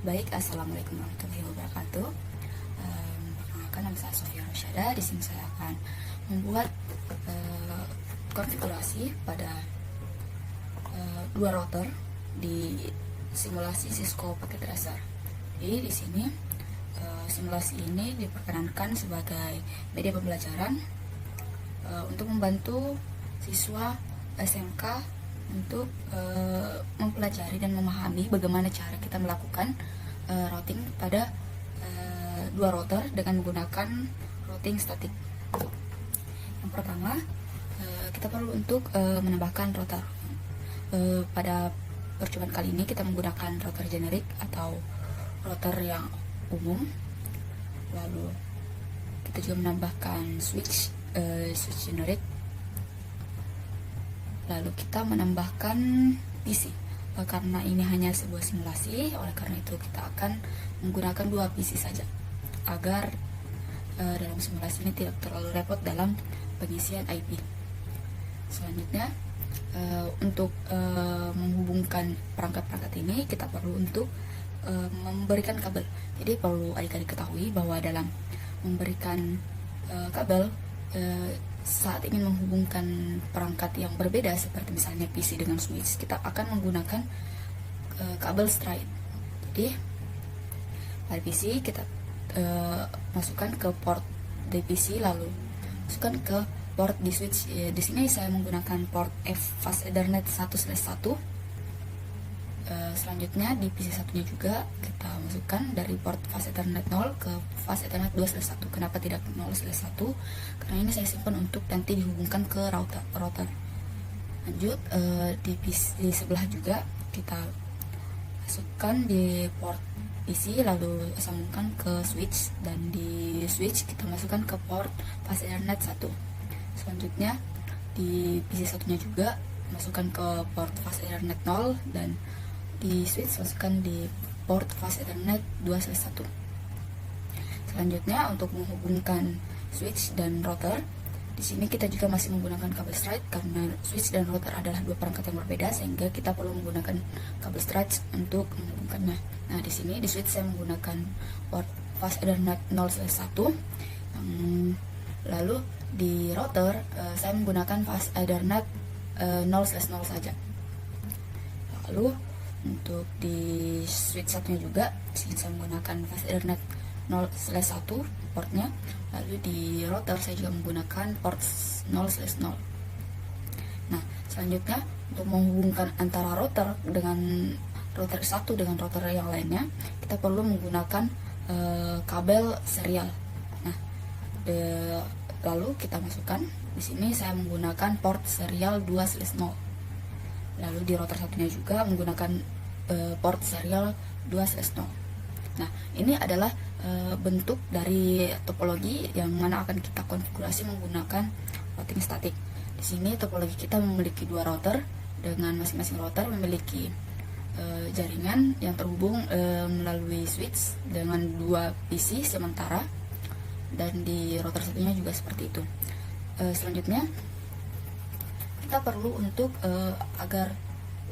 Baik, assalamualaikum warahmatullahi wabarakatuh. Perkenalkan, nama saya Sofia Rosyada. Di sini saya akan membuat konfigurasi pada dua router di simulasi Cisco paket dasar. Jadi di sini simulasi ini diperkenankan sebagai media pembelajaran untuk membantu siswa SMK untuk mempelajari dan memahami bagaimana cara kita melakukan routing pada dua router dengan menggunakan routing statik. Yang pertama, kita perlu untuk menambahkan router. Pada percobaan kali ini kita menggunakan router generik atau router yang umum. Lalu kita juga menambahkan switch generik. Lalu kita menambahkan PC. Karena ini hanya sebuah simulasi, oleh karena itu kita akan menggunakan dua PC saja agar dalam simulasi ini tidak terlalu repot dalam pengisian IP. Selanjutnya, untuk menghubungkan perangkat-perangkat ini kita perlu untuk memberikan kabel. Jadi perlu adik-adik ketahui bahwa dalam memberikan kabel, saat ingin menghubungkan perangkat yang berbeda seperti misalnya PC dengan switch, kita akan menggunakan kabel straight. Jadi pada PC kita masukkan ke port di PC, lalu masukkan ke port di switch. Di sini saya menggunakan port Fast Ethernet 1/1. Selanjutnya di PC satunya juga kita masukkan dari port Fast Ethernet 0 ke Fast Ethernet 2/1. Kenapa tidak 0/1? Karena ini saya simpan untuk nanti dihubungkan ke router. Lanjut, di PC di sebelah juga kita masukkan di port PC, lalu sambungkan ke switch, dan di switch kita masukkan ke port Fast Ethernet 1. Selanjutnya di PC satunya juga masukkan ke port Fast Ethernet 0, dan di switch masukkan di port Fast Ethernet 2/1. Selanjutnya, untuk menghubungkan switch dan router, di sini kita juga masih menggunakan kabel straight karena switch dan router adalah dua perangkat yang berbeda, sehingga kita perlu menggunakan kabel straight untuk menghubungkannya. Nah, di sini di switch saya menggunakan port Fast Ethernet 0/1. Lalu di router saya menggunakan Fast Ethernet 0/0 saja. Lalu untuk di switch satunya juga sini saya menggunakan Fast Ethernet 0/1 portnya. Lalu di router saya juga menggunakan port 0/0. Nah, selanjutnya untuk menghubungkan antara router satu dengan router yang lainnya, kita perlu menggunakan kabel serial. Nah, lalu kita masukkan di sini saya menggunakan port serial 2/0. Lalu di router satunya juga menggunakan port serial 2/0. Nah, ini adalah bentuk dari topologi yang mana akan kita konfigurasi menggunakan routing statik. Di sini topologi kita memiliki dua router, dengan masing-masing router memiliki jaringan yang terhubung melalui switch dengan dua PC sementara, dan di router satunya juga seperti itu. Selanjutnya kita perlu untuk agar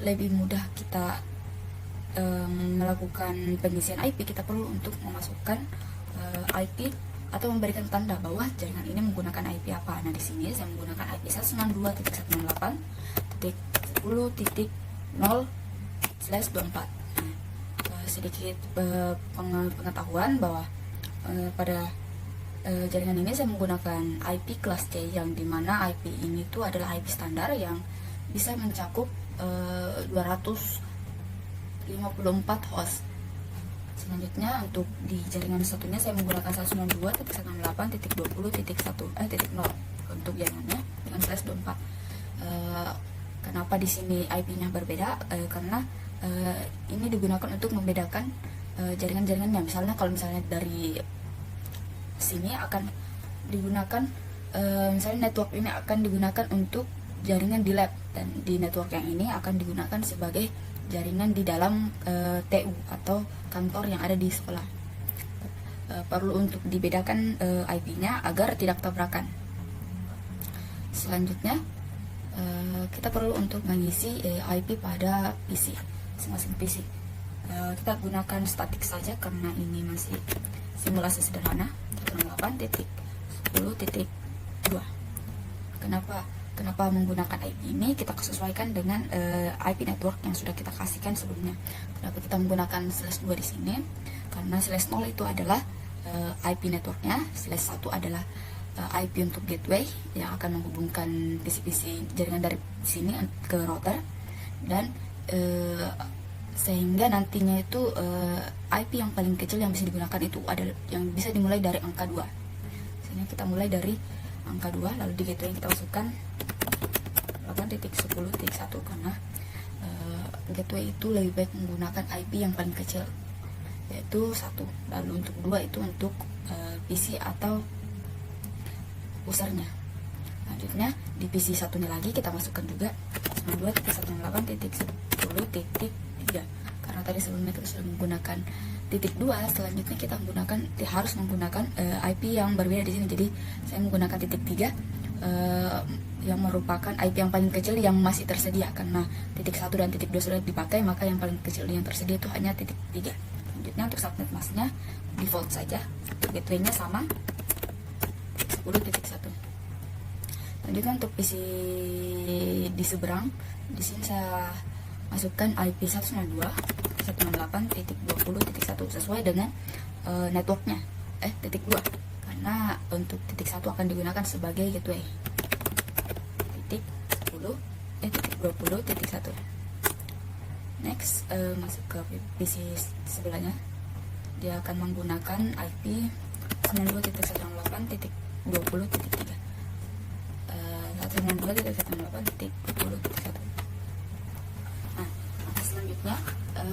lebih mudah kita melakukan pengisian IP, kita perlu untuk memasukkan IP atau memberikan tanda bahwa jaringan ini menggunakan IP apa. Nah, di sini saya menggunakan IP 192.168.10.0/24. Sedikit pengetahuan bahwa pada jaringan ini saya menggunakan IP kelas C, yang dimana IP ini tuh adalah IP standar yang bisa mencakup 254 host. Selanjutnya untuk di jaringan satunya saya menggunakan 192.168.20.1.0 untuk jaringannya dengan /24. Kenapa di sini IP-nya berbeda? Karena ini digunakan untuk membedakan jaringan-jaringannya. Misalnya kalau misalnya dari sini akan digunakan misalnya network ini akan digunakan untuk jaringan di lab, dan di network yang ini akan digunakan sebagai jaringan di dalam TU atau kantor yang ada di sekolah. Perlu untuk dibedakan IP-nya agar tidak tabrakan. Selanjutnya kita perlu untuk mengisi IP pada PC, masing-masing PC. kita gunakan statik saja karena ini masih simulasi sederhana. 168.10.2. Kenapa menggunakan IP ini? Kita sesuaikan dengan IP network yang sudah kita kasihkan sebelumnya. Kenapa kita menggunakan /2 di sini? Karena /0 itu adalah IP networknya, /1 adalah IP untuk gateway yang akan menghubungkan PC-PC jaringan dari sini ke router, dan sehingga nantinya itu IP yang paling kecil yang bisa digunakan itu adalah yang bisa dimulai dari angka 2. Sini kita mulai dari angka 2, lalu di gateway kita masukkan 8.10.1 karena gateway itu lebih baik menggunakan IP yang paling kecil, yaitu 1. Lalu untuk 2 itu untuk PC atau usernya. Selanjutnya di PC satunya lagi kita masukkan juga 92.168.10.3. Karena tadi sebelumnya kita sudah menggunakan titik 2, selanjutnya kita harus menggunakan IP yang berbeda di sini. Jadi saya menggunakan titik 3 yang merupakan IP yang paling kecil yang masih tersedia, karena titik 1 dan titik 2 sudah dipakai, maka yang paling kecil yang tersedia itu hanya titik 3. Selanjutnya untuk subnet masknya default saja, untuk gateway-nya sama 10.1. Selanjutnya untuk PC di seberang, di sini saya masukkan IP 192.168.20.1 sesuai dengan networknya, titik 2, karena untuk titik 1 akan digunakan sebagai gateway. Titik 20.1. Next, masuk ke PC sebelahnya, dia akan menggunakan IP 92.168.20.3. 192.168.20.1. Nah, selanjutnya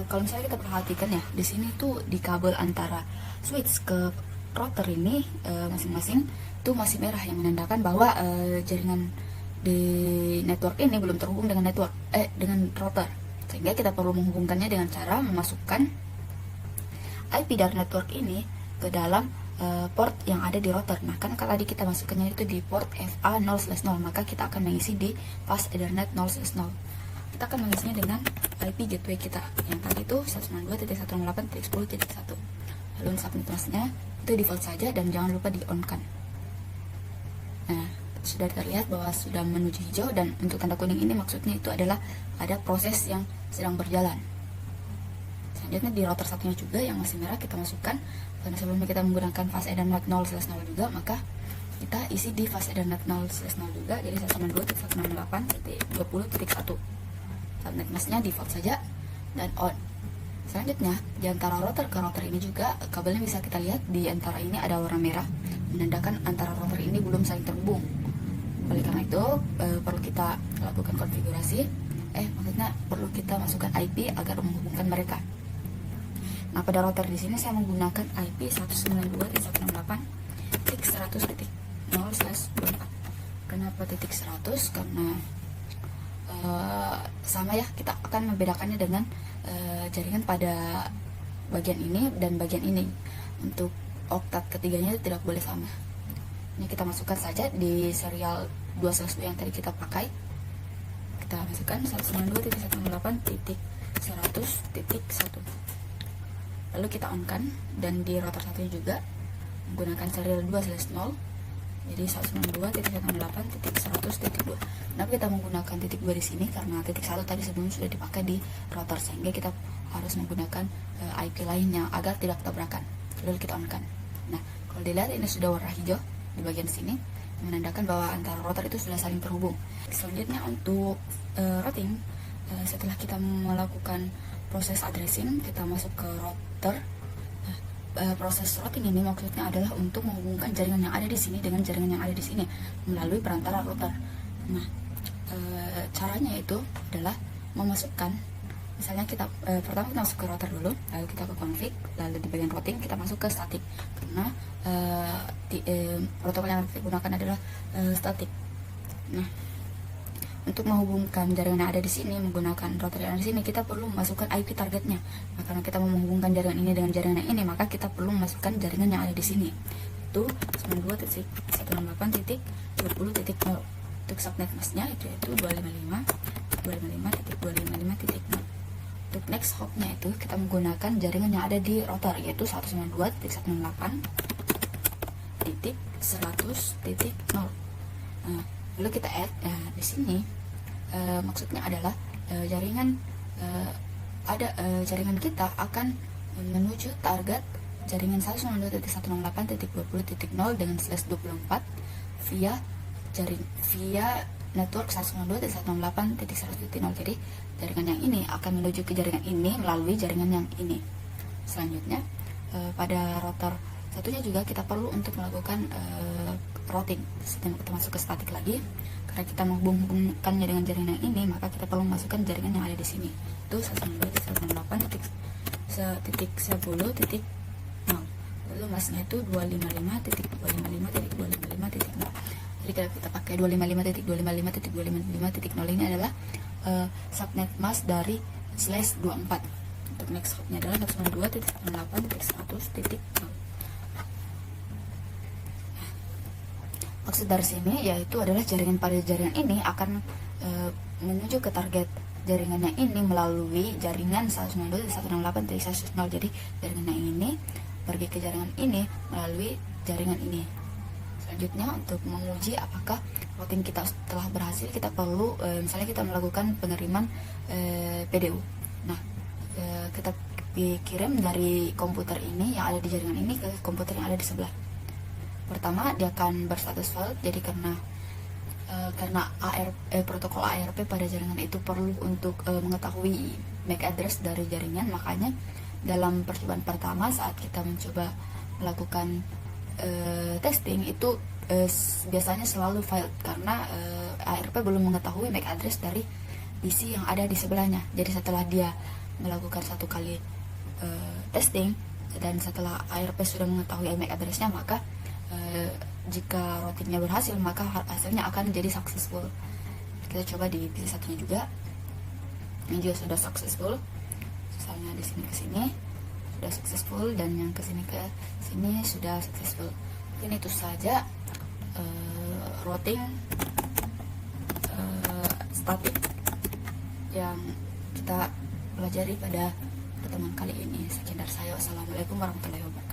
kalau misalnya kita perhatikan ya, di sini tuh di kabel antara switch ke router ini masing-masing tuh masih merah, yang menandakan bahwa jaringan di network ini belum terhubung dengan dengan router, sehingga kita perlu menghubungkannya dengan cara memasukkan IP dari network ini ke dalam port yang ada di router. Nah, kan kalau tadi kita masukkannya itu di port FA 0/0, maka kita akan mengisi di fast Ethernet 0/0. Kita akan mengisinya dengan IP gateway kita yang tadi itu 192.168.10.1. Lalu subnet masknya itu default saja dan jangan lupa di on kan. Nah, sudah terlihat bahwa sudah menuju hijau, dan untuk tanda kuning ini maksudnya itu adalah ada proses yang sedang berjalan. Selanjutnya di router satunya juga yang masih merah kita masukkan, karena sebelumnya kita menggunakan fast Ethernet 0/0 juga, maka kita isi di fast Ethernet 0/0 juga, jadi 192.168.20.1. Subnet masknya default saja dan on. Selanjutnya di antara router ke router ini juga kabelnya bisa kita lihat di antara ini ada warna merah, menandakan antara router ini belum saling terhubung. Oleh karena itu perlu kita lakukan konfigurasi, maksudnya perlu kita masukkan IP agar menghubungkan mereka. Nah, pada router di sini saya menggunakan IP 192.168.100.0/24. Kenapa titik 100? Karena sama ya, kita akan membedakannya dengan jaringan pada bagian ini dan bagian ini. Untuk oktat ketiganya tidak boleh sama. Ini kita masukkan saja di serial 2/2 yang tadi kita pakai. Kita masukkan 192.168.100.1. Lalu kita on kan, dan di router satunya juga menggunakan serial 2/0, jadi 192.168.100.2. Kenapa kita menggunakan titik 2 di sini? Karena titik 1 tadi sebelumnya sudah dipakai di router, sehingga kita harus menggunakan IP lainnya agar tidak tabrakan. Lalu kita on kan. Nah, kalau dilihat ini sudah warna hijau di bagian sini, menandakan bahwa antara router itu sudah saling terhubung. Selanjutnya untuk routing, setelah kita melakukan proses addressing, kita masuk ke router. Proses routing ini maksudnya adalah untuk menghubungkan jaringan yang ada di sini dengan jaringan yang ada di sini melalui perantara router. Nah, caranya itu adalah memasukkan, misalnya kita pertama kita masuk ke router dulu, lalu kita ke config, lalu di bagian routing kita masuk ke static, karena protokol yang kita gunakan adalah static. Nah, untuk menghubungkan jaringan yang ada di sini menggunakan router yang ada di sini, kita perlu memasukkan IP targetnya. Nah, karena kita mau menghubungkan jaringan ini dengan jaringan yang ini, maka kita perlu memasukkan jaringan yang ada di sini. Itu 92.168.20.0. Untuk subnet masknya itu 255.255.255.0. Untuk next hopnya itu kita menggunakan jaringan yang ada di router, yaitu 192.168.100.0. Nah, lalu kita add di sini maksudnya adalah jaringan jaringan kita akan menuju target jaringan 192.168.20.0 dengan /24 via network 192.168.100.0. Jadi jaringan yang ini akan menuju ke jaringan ini melalui jaringan yang ini. Selanjutnya pada router satunya juga kita perlu untuk melakukan routing. Setelah kita masuk ke statik lagi, karena kita menghubungkannya dengan jaringan yang ini, maka kita perlu memasukkan jaringan yang ada di sini. Itu 192.168.10.0. Lalu masnya itu 255.255.255.0. Jadi kalau kita pakai 255.255.255.0 ini adalah subnet mask dari /24. Untuk next hopnya adalah 192.168.100.0. Maksud dari sini yaitu adalah pada jaringan ini akan menuju ke target jaringannya ini melalui jaringan 192.168.100.0. Jadi jaringan yang ini pergi ke jaringan ini melalui jaringan ini. Selanjutnya untuk menguji apakah routing kita telah berhasil, kita perlu misalnya kita melakukan pengiriman PDU. Nah, kita dikirim dari komputer ini yang ada di jaringan ini ke komputer yang ada di sebelah. Pertama, dia akan berstatus failed. Jadi karena protokol ARP pada jaringan itu perlu untuk mengetahui MAC address dari jaringan, makanya dalam percobaan pertama saat kita mencoba melakukan testing itu biasanya selalu failed karena ARP belum mengetahui MAC address dari PC yang ada di sebelahnya. Jadi setelah dia melakukan satu kali testing dan setelah ARP sudah mengetahui MAC addressnya, maka jika routingnya berhasil maka hasilnya akan menjadi successful. Kita coba di PC satunya juga, ini juga sudah successful. Misalnya di sini ke sini sudah successful dan yang ke sini sudah successful. Mungkin itu saja routing statik yang kita pelajari pada pertemuan kali ini. Sekian dari saya. Wassalamualaikum warahmatullahi wabarakatuh.